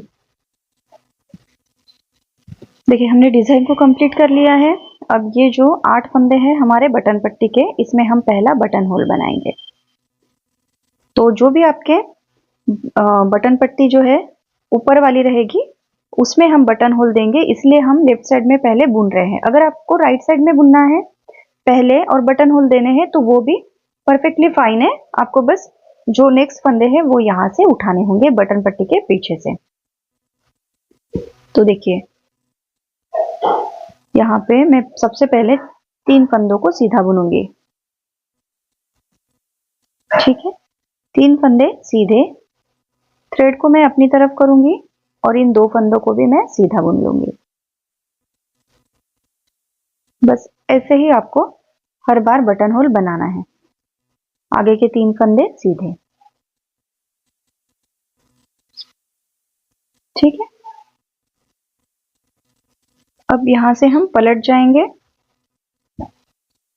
देखिए हमने डिजाइन को कंप्लीट कर लिया है। अब ये जो 8 फंदे हैं हमारे बटन पट्टी के, इसमें हम पहला बटन होल बनाएंगे। तो जो भी आपके बटन पट्टी जो है ऊपर वाली रहेगी, उसमें हम बटन होल देंगे, इसलिए हम लेफ्ट साइड में पहले बुन रहे हैं। अगर आपको राइट साइड में बुनना है पहले और बटन होल देने हैं तो वो भी परफेक्टली फाइन है। आपको बस जो नेक्स्ट फंदे हैं वो यहाँ से उठाने होंगे बटन पट्टी के पीछे से। तो देखिए यहाँ पे मैं सबसे पहले 3 फंदों को सीधा बुनूंगी। ठीक है, 3 फंदे सीधे, थ्रेड को मैं अपनी तरफ करूंगी और इन 2 फंदों को भी मैं सीधा बुन लूंगी। बस ऐसे ही आपको हर बार बटन होल बनाना है। आगे के 3 फंदे सीधे। ठीक है, अब यहां से हम पलट जाएंगे।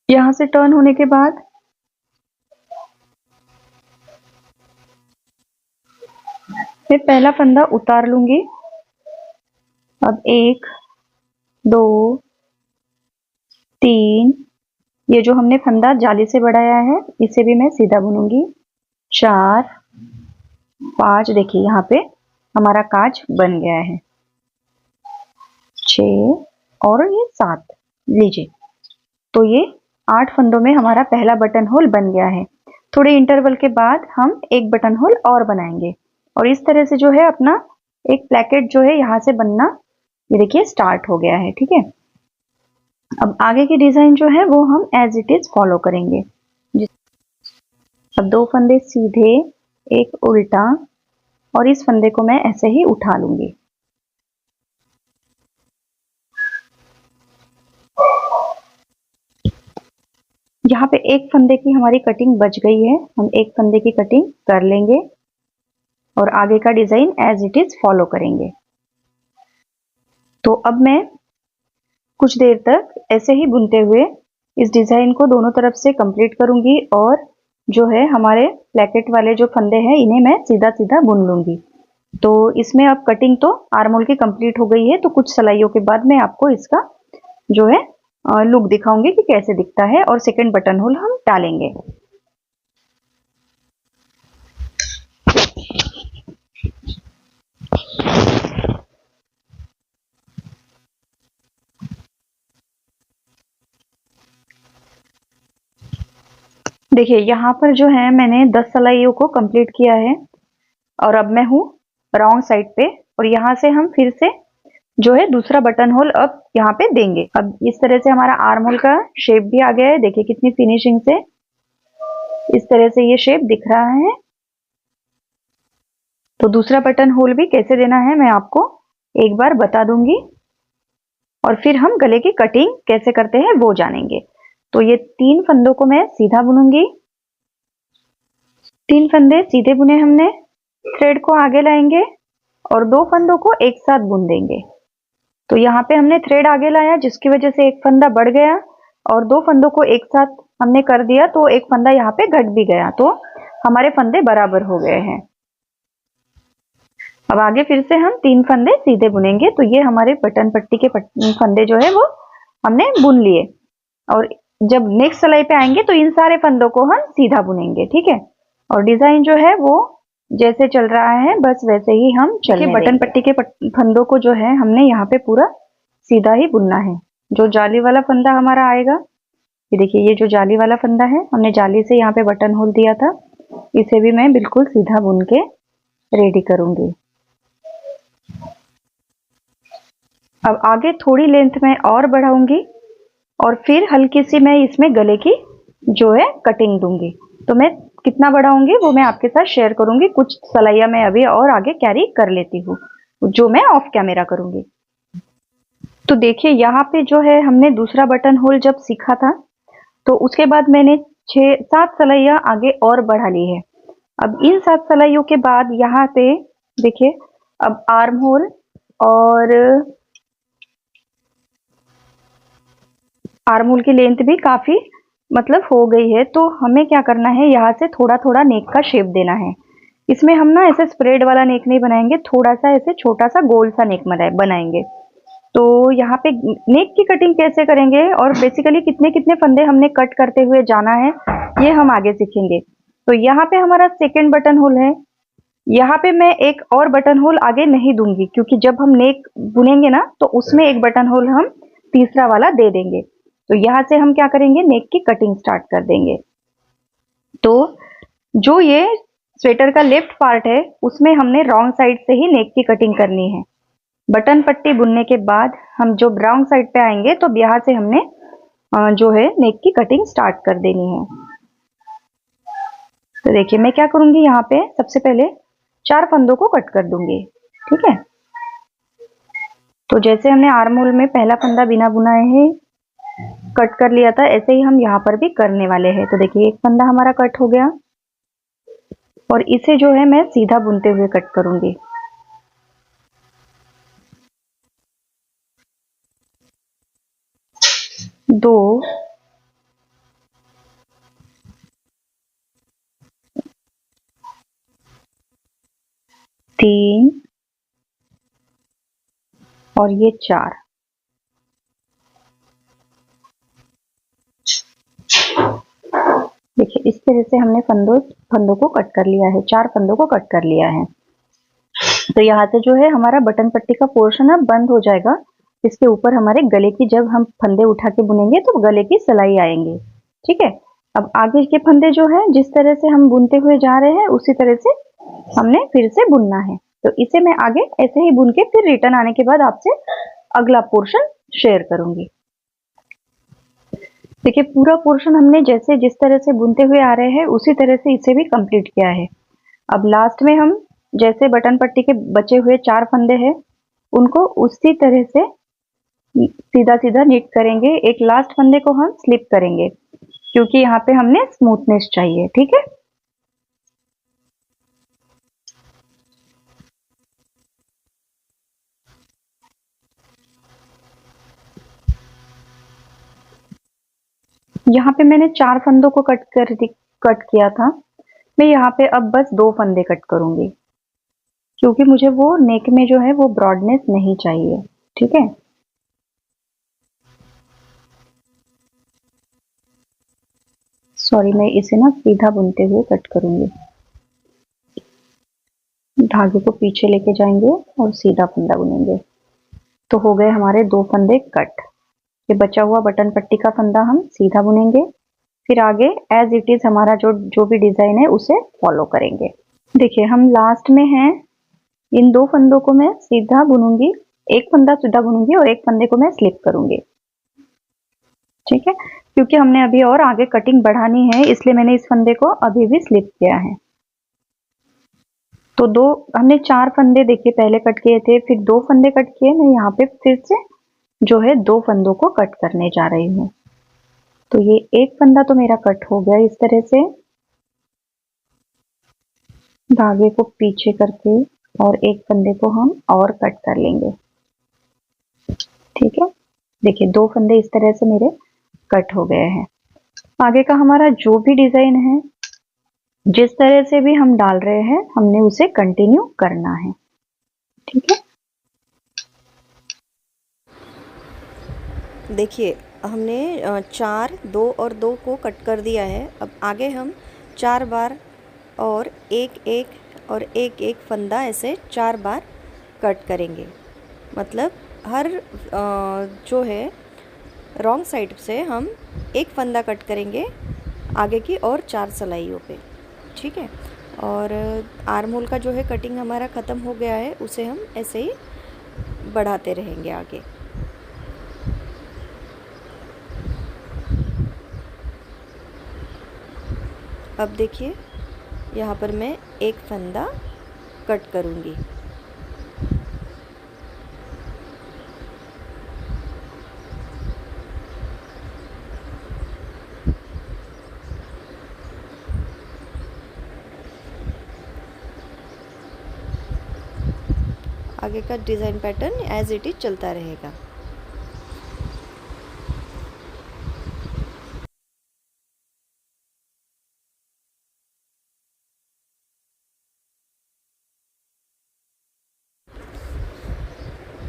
यहां से टर्न होने के बाद मैं पहला फंदा उतार लूंगी। अब 1 2 3, ये जो हमने फंदा जाली से बढ़ाया है इसे भी मैं सीधा बुनूंगी। 4 5, देखिए यहाँ पे हमारा काज बन गया है। 6 और ये 7, लीजिए। तो ये 8 फंदों में हमारा पहला बटन होल बन गया है। थोड़े इंटरवल के बाद हम एक बटन होल और बनाएंगे और इस तरह से जो है अपना एक प्लेकेट जो है यहाँ से बनना, ये देखिए स्टार्ट हो गया है। ठीक है, अब आगे की डिजाइन जो है वो हम एज इट इज फॉलो करेंगे। अब 2 फंदे सीधे, एक उल्टा, और इस फंदे को मैं ऐसे ही उठा लूंगी। यहाँ पे एक फंदे की हमारी कटिंग बच गई है, हम एक फंदे की कटिंग कर लेंगे और आगे का design as it is follow करेंगे। तो अब मैं कुछ देर तक ऐसे ही बुनते हुए इस डिजाइन को दोनों तरफ से कंप्लीट करूंगी और जो है हमारे प्लेकेट वाले जो फंदे हैं इन्हें मैं सीधा सीधा बुन लूंगी। तो इसमें अब कटिंग तो आर्म होल की कंप्लीट हो गई है। तो कुछ सिलाइयों के बाद मैं आपको इसका जो है लुक दिखाऊंगी कि कैसे दिखता है और सेकंड बटन होल हम डालेंगे। देखिए यहाँ पर जो है मैंने 10 सिलाइयों को कंप्लीट किया है और अब मैं हूँ रॉन्ग साइड पे और यहाँ से हम फिर से जो है दूसरा बटन होल अब यहाँ पे देंगे। अब इस तरह से हमारा आर्म होल का शेप भी आ गया है। देखिए कितनी फिनिशिंग से इस तरह से ये शेप दिख रहा है। तो दूसरा बटन होल भी कैसे देना है मैं आपको एक बार बता दूंगी और फिर हम गले की कटिंग कैसे करते हैं वो जानेंगे। तो ये 3 फंदों को मैं सीधा बुनूंगी। 3 फंदे सीधे बुने हमने, थ्रेड को आगे लाएंगे और 2 फंदों को एक साथ बुन देंगे। तो यहाँ पे हमने थ्रेड आगे लाया जिसकी वजह से एक फंदा बढ़ गया और 2 फंदों को एक साथ हमने कर दिया तो एक फंदा यहाँ पे घट भी गया, तो हमारे फंदे बराबर हो गए हैं। अब आगे फिर से हम 3 फंदे सीधे बुनेंगे। तो ये हमारे बटन पट्टी के फंदे जो है वो हमने बुन लिए और जब नेक्स्ट सिलाई पे आएंगे तो इन सारे फंदों को हम सीधा बुनेंगे। ठीक है, और डिजाइन जो है वो जैसे चल रहा है बस वैसे ही हम चलेंगे। बटन पट्टी के फंदों को जो है हमने यहाँ पे पूरा सीधा ही बुनना है। जो जाली वाला फंदा हमारा आएगा, ये देखिए ये जो जाली वाला फंदा है हमने जाली से यहाँ पे बटन होल दिया था, इसे भी मैं बिल्कुल सीधा बुन के रेडी करूंगी। अब आगे थोड़ी लेंथ में और बढ़ाऊंगी और फिर हल्की सी मैं इसमें गले की जो है कटिंग दूंगी। तो मैं कितना बढ़ाऊंगी वो मैं आपके साथ शेयर करूंगी। कुछ सलाइयाँ मैं अभी और आगे कैरी कर लेती हूँ जो मैं ऑफ कैमरा करूंगी। तो देखिए यहाँ पे जो है हमने दूसरा बटन होल जब सीखा था तो उसके बाद मैंने 6-7 सलाइयाँ आगे और बढ़ा ली है। अब इन 7 सलाइयों के बाद यहाँ पे देखिए अब आर्म होल और आर्म होल की लेंथ भी काफी मतलब हो गई है। तो हमें क्या करना है, यहाँ से थोड़ा थोड़ा नेक का शेप देना है। इसमें हम ना ऐसे स्प्रेड वाला नेक नहीं बनाएंगे, थोड़ा सा ऐसे छोटा सा गोल सा नेक बनाएंगे। तो यहाँ पे नेक की कटिंग कैसे करेंगे और बेसिकली कितने कितने फंदे हमने कट करते हुए जाना है ये हम आगे सीखेंगे। तो यहाँ पे हमारा सेकेंड बटन होल है। यहाँ पे मैं एक और बटन होल आगे नहीं दूंगी क्योंकि जब हम नेक बुनेंगे ना तो उसमें एक बटन होल हम तीसरा वाला दे देंगे। तो यहाँ से हम क्या करेंगे, नेक की कटिंग स्टार्ट कर देंगे। तो जो ये स्वेटर का लेफ्ट पार्ट है उसमें हमने रॉन्ग साइड से ही नेक की कटिंग करनी है। बटन पट्टी बुनने के बाद हम जो रॉन्ग साइड पे आएंगे तो यहाँ से हमने जो है नेक की कटिंग स्टार्ट कर देनी है। तो देखिए मैं क्या करूंगी, यहाँ पे सबसे पहले 4 फंदों को कट कर दूंगी। ठीक है, तो जैसे हमने आर्म होल में पहला फंदा बिना बुनाए ही कट कर लिया था ऐसे ही हम यहाँ पर भी करने वाले हैं। तो देखिए एक फंदा हमारा कट हो गया और इसे जो है मैं सीधा बुनते हुए कट करूंगी। दो, तीन और ये 4। देखिए इस तरह से हमने फंदों को कट कर लिया है, 4 फंदों को कट कर लिया है। तो यहाँ से जो है हमारा बटन पट्टी का पोर्शन अब बंद हो जाएगा। इसके ऊपर हमारे गले की जब हम फंदे उठा के बुनेंगे तो गले की सिलाई आएंगे। ठीक है, अब आगे के फंदे जो है जिस तरह से हम बुनते हुए जा रहे हैं उसी तरह से हमने फिर से बुनना है। तो इसे मैं आगे ऐसे ही बुन के फिर रिटर्न आने के बाद आपसे अगला पोर्शन शेयर करूंगी। देखिए पूरा पोर्शन हमने जैसे जिस तरह से बुनते हुए आ रहे हैं उसी तरह से इसे भी कंप्लीट किया है। अब लास्ट में हम जैसे बटन पट्टी के बचे हुए 4 फंदे हैं उनको उसी तरह से सीधा सीधा निट करेंगे। एक लास्ट फंदे को हम स्लिप करेंगे क्योंकि यहाँ पे हमने स्मूथनेस चाहिए। ठीक है, यहाँ पे मैंने 4 फंदों को कट किया था। मैं यहाँ पे अब बस 2 फंदे कट करूंगी क्योंकि मुझे वो नेक में जो है वो ब्रॉडनेस नहीं चाहिए। ठीक है, सॉरी मैं इसे ना सीधा बुनते हुए कट करूंगी। धागे को पीछे लेके जाएंगे और सीधा फंदा बुनेंगे। तो हो गए हमारे 2 फंदे कट। ये बचा हुआ बटन पट्टी का फंदा हम सीधा बुनेंगे, फिर आगे एज इट इज हमारा जो भी डिजाइन है उसे फॉलो करेंगे। देखिए हम लास्ट में हैं, इन 2 फंदों को मैं सीधा बुनूंगी, एक फंदा सीधा बुनूंगी और एक फंदे को मैं स्लिप करूंगी। ठीक है, क्योंकि हमने अभी और आगे कटिंग बढ़ानी है इसलिए मैंने इस फंदे को अभी भी स्लिप किया है। तो हमने 4 फंदे देखिए पहले कट किए थे, फिर 2 फंदे कट किए। मैं यहाँ पे फिर से जो है 2 फंदों को कट करने जा रही हूँ। तो ये एक फंदा तो मेरा कट हो गया इस तरह से, धागे को पीछे करके और एक फंदे को हम और कट कर लेंगे। ठीक है, देखिए 2 फंदे इस तरह से मेरे कट हो गए हैं। आगे का हमारा जो भी डिजाइन है जिस तरह से भी हम डाल रहे हैं हमने उसे कंटिन्यू करना है। ठीक है, देखिए हमने 4, 2 और 2 को कट कर दिया है। अब आगे हम 4 बार और एक एक फंदा ऐसे 4 बार कट करेंगे। मतलब हर जो है रॉन्ग साइड से हम एक फंदा कट करेंगे आगे की और 4 सलाइयों पे। ठीक है, और आर्म होल का जो है कटिंग हमारा ख़त्म हो गया है, उसे हम ऐसे ही बढ़ाते रहेंगे आगे। अब देखिए यहाँ पर मैं एक फंदा कट करूँगी। आगे का design pattern as it is चलता रहेगा।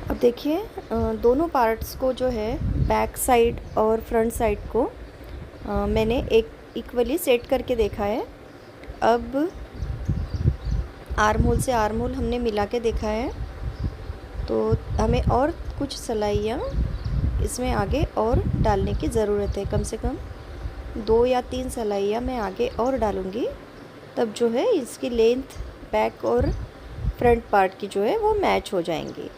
अब देखिए दोनों पार्ट्स को जो है बैक साइड और फ्रंट साइड को मैंने एक इक्वली सेट करके देखा है। अब आर्म होल से आर्म होल हमने मिला के देखा है, तो हमें और कुछ सिलाइयाँ इसमें आगे और डालने की ज़रूरत है। कम से कम 2 या 3 सिलाइयाँ मैं आगे और डालूँगी, तब जो है इसकी लेंथ बैक और फ्रंट पार्ट की जो है वो मैच हो जाएंगी।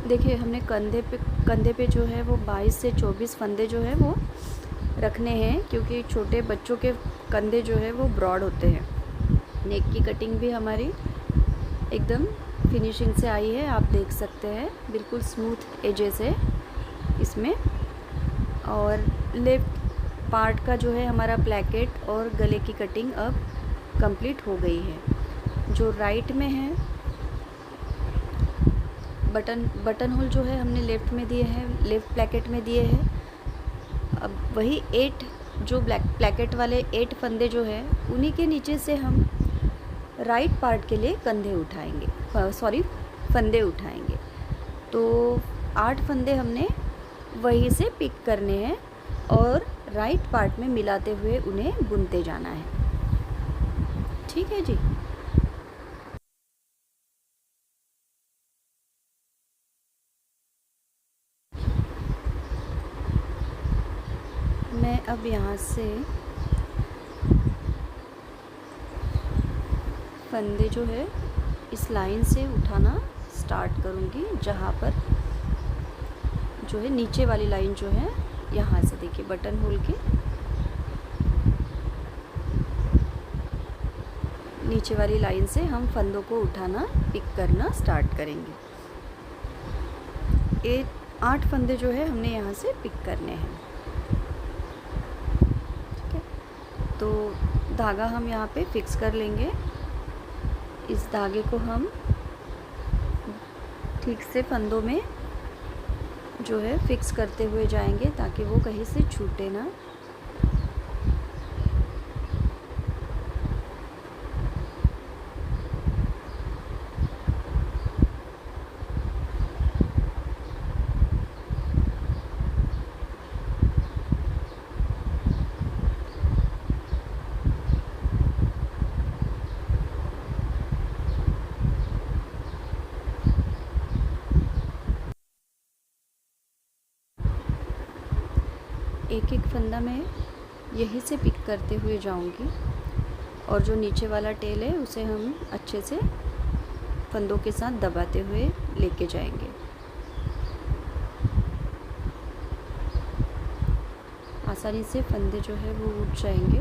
देखिए हमने कंधे पे जो है वो 22 से 24 फंदे जो है वो रखने हैं, क्योंकि छोटे बच्चों के कंधे जो है वो ब्रॉड होते हैं। नेक की कटिंग भी हमारी एकदम फिनिशिंग से आई है, आप देख सकते हैं बिल्कुल स्मूथ एजेस है इसमें। और लेफ्ट पार्ट का जो है हमारा प्लैकेट और गले की कटिंग अब कंप्लीट हो गई है। जो राइट में है बटन होल जो है हमने लेफ़्ट में दिए हैं, लेफ़्ट प्लैकेट में दिए हैं। अब वही 8 जो प्लैकेट वाले 8 फंदे जो है उन्हीं के नीचे से हम राइट पार्ट के लिए फंदे उठाएंगे। तो 8 फंदे हमने वहीं से पिक करने हैं और राइट पार्ट में मिलाते हुए उन्हें बुनते जाना है। ठीक है जी। मैं अब यहाँ से फंदे जो है इस लाइन से उठाना स्टार्ट करूँगी, जहाँ पर जो है नीचे वाली लाइन जो है यहाँ से देखिए बटन होल के नीचे वाली लाइन से हम फंदों को उठाना पिक करना स्टार्ट करेंगे। 8 फंदे जो है हमने यहाँ से पिक करने हैं। ठीक है, तो धागा हम यहाँ पे फिक्स कर लेंगे। इस धागे को हम ठीक से फंदों में जो है फिक्स करते हुए जाएंगे ताकि वो कहीं से छूटे ना। एक एक फंदा मैं यहीं से पिक करते हुए जाऊंगी और जो नीचे वाला टेल है उसे हम अच्छे से फंदों के साथ दबाते हुए लेके जाएंगे। आसानी से फंदे जो है वो उठ जाएंगे।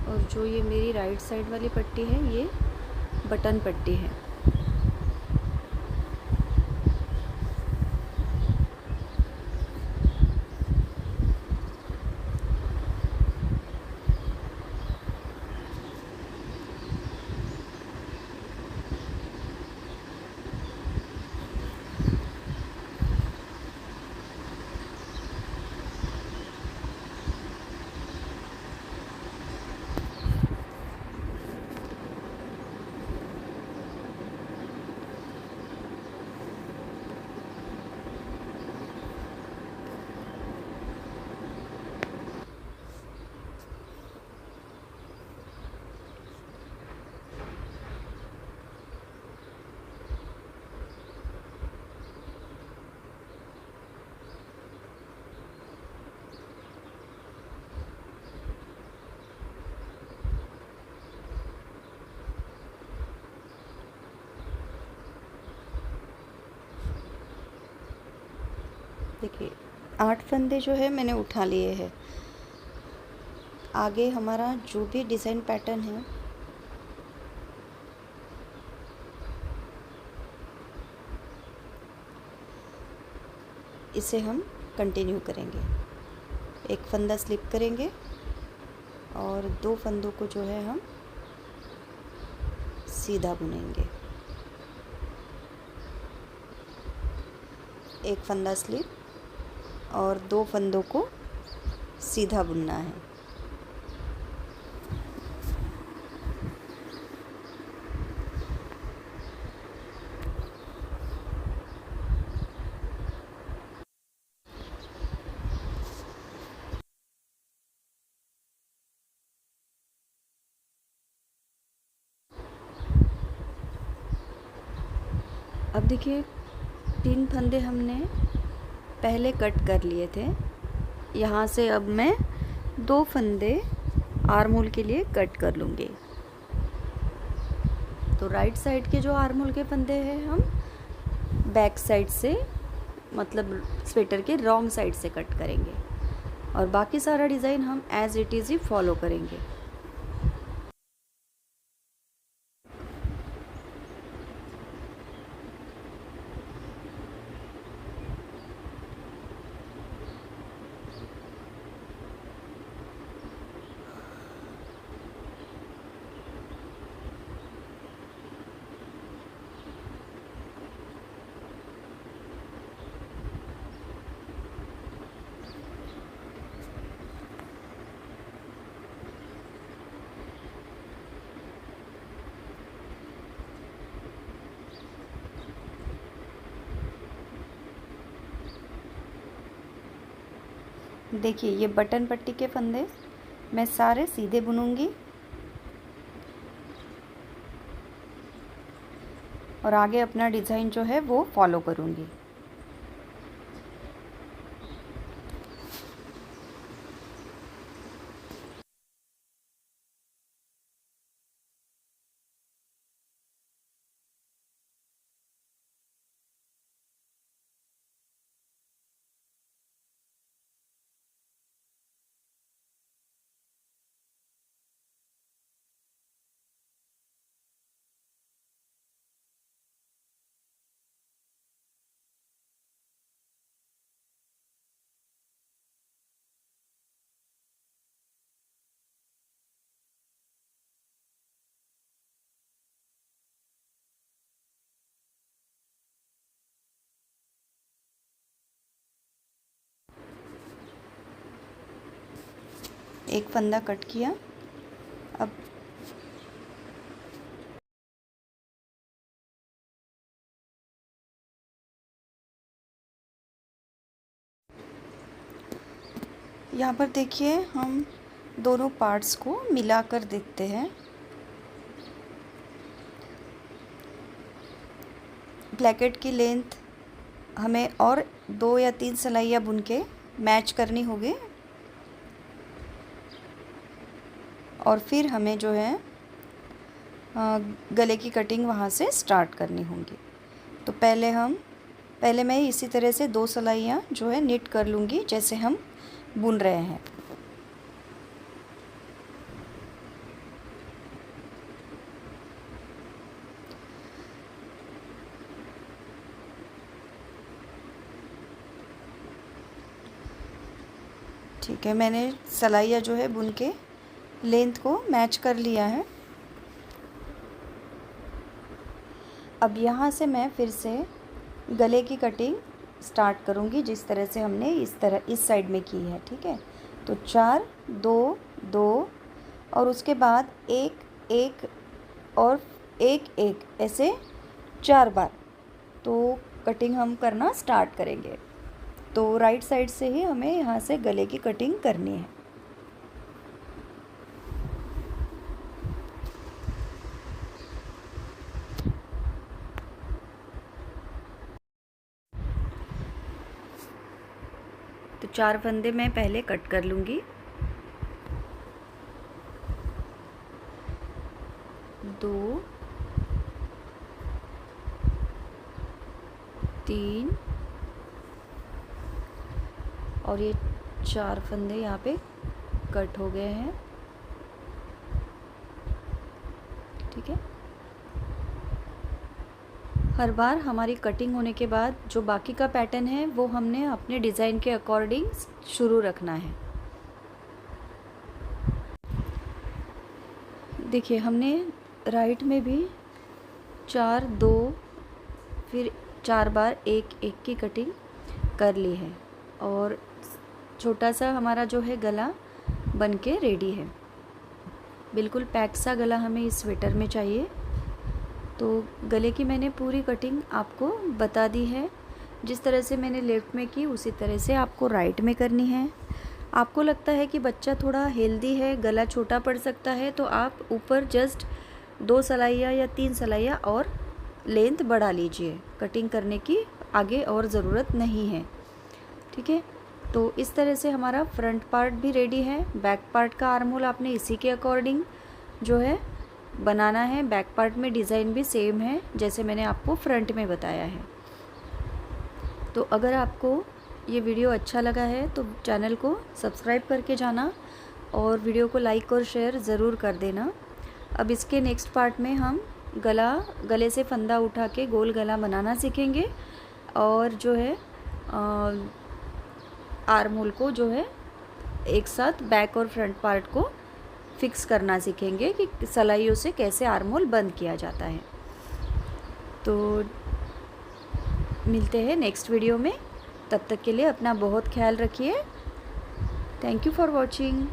और जो ये मेरी राइट साइड वाली पट्टी है ये बटन पट्टी है। देखिए 8 फंदे जो है मैंने उठा लिए हैं। आगे हमारा जो भी डिज़ाइन पैटर्न है इसे हम कंटिन्यू करेंगे। एक फंदा स्लिप करेंगे और 2 फंदों को जो है हम सीधा बुनेंगे। एक फंदा स्लिप और 2 फंदों को सीधा बुनना है। अब देखिए 3 फंदे हमने पहले कट कर लिए थे। यहाँ से अब मैं 2 फंदे आर्म होल के लिए कट कर लूँगी। तो राइट साइड के जो आर्म होल के फंदे हैं हम बैक साइड से, मतलब स्वेटर के रॉन्ग साइड से कट करेंगे और बाकी सारा डिज़ाइन हम एज इट इज़ ही फॉलो करेंगे। देखिए ये बटन पट्टी के फंदे मैं सारे सीधे बुनूंगी और आगे अपना डिज़ाइन जो है वो फॉलो करूंगी। एक फंदा कट किया। अब यहाँ पर देखिए हम दोनों पार्ट्स को मिलाकर देखते हैं। ब्लैकेट की लेंथ हमें और 2 या 3 सिलाइयाँ बुन के मैच करनी होगी और फिर हमें जो है गले की कटिंग वहाँ से स्टार्ट करनी होगी। तो पहले मैं इसी तरह से 2 सिलाइयाँ जो है निट कर लूँगी जैसे हम बुन रहे हैं। ठीक है, मैंने सिलाइयाँ जो है बुन के लेंथ को मैच कर लिया है। अब यहाँ से मैं फिर से गले की कटिंग स्टार्ट करूँगी जिस तरह से हमने इस साइड में की है। ठीक है, तो 4 2 2 और उसके बाद 1 1 और 1 1 ऐसे 4 बार तो कटिंग हम करना स्टार्ट करेंगे। तो राइट साइड से ही हमें यहाँ से गले की कटिंग करनी है। तो 4 फंदे मैं पहले कट कर लूँगी। 2 3 और ये 4 फंदे यहाँ पे कट हो गए हैं। ठीक है, हर बार हमारी कटिंग होने के बाद जो बाकी का पैटर्न है वो हमने अपने डिज़ाइन के अकॉर्डिंग शुरू रखना है। देखिए, हमने राइट में भी 4 2 फिर 4 बार 1 1 की कटिंग कर ली है और छोटा सा हमारा जो है गला बन के रेडी है। बिल्कुल पैक सा गला हमें इस स्वेटर में चाहिए। तो गले की मैंने पूरी कटिंग आपको बता दी है। जिस तरह से मैंने लेफ्ट में की उसी तरह से आपको राइट में करनी है। आपको लगता है कि बच्चा थोड़ा हेल्दी है, गला छोटा पड़ सकता है, तो आप ऊपर जस्ट 2 सलाइयाँ या 3 सलाइयाँ और लेंथ बढ़ा लीजिए। कटिंग करने की आगे और ज़रूरत नहीं है। ठीक है, तो इस तरह से हमारा फ्रंट पार्ट भी रेडी है। बैक पार्ट का आर्म होल आपने इसी के अकॉर्डिंग जो है बनाना है। बैक पार्ट में डिज़ाइन भी सेम है जैसे मैंने आपको फ्रंट में बताया है। तो अगर आपको ये वीडियो अच्छा लगा है तो चैनल को सब्सक्राइब करके जाना और वीडियो को लाइक और शेयर ज़रूर कर देना। अब इसके नेक्स्ट पार्ट में हम गले से फंदा उठा के गोल गला बनाना सीखेंगे और जो है आर्म होल को जो है एक साथ बैक और फ्रंट पार्ट को फिक्स करना सीखेंगे कि सलाइयों से कैसे आर्म होल बंद किया जाता है। तो मिलते हैं नेक्स्ट वीडियो में, तब तक के लिए अपना बहुत ख्याल रखिए। Thank you for watching.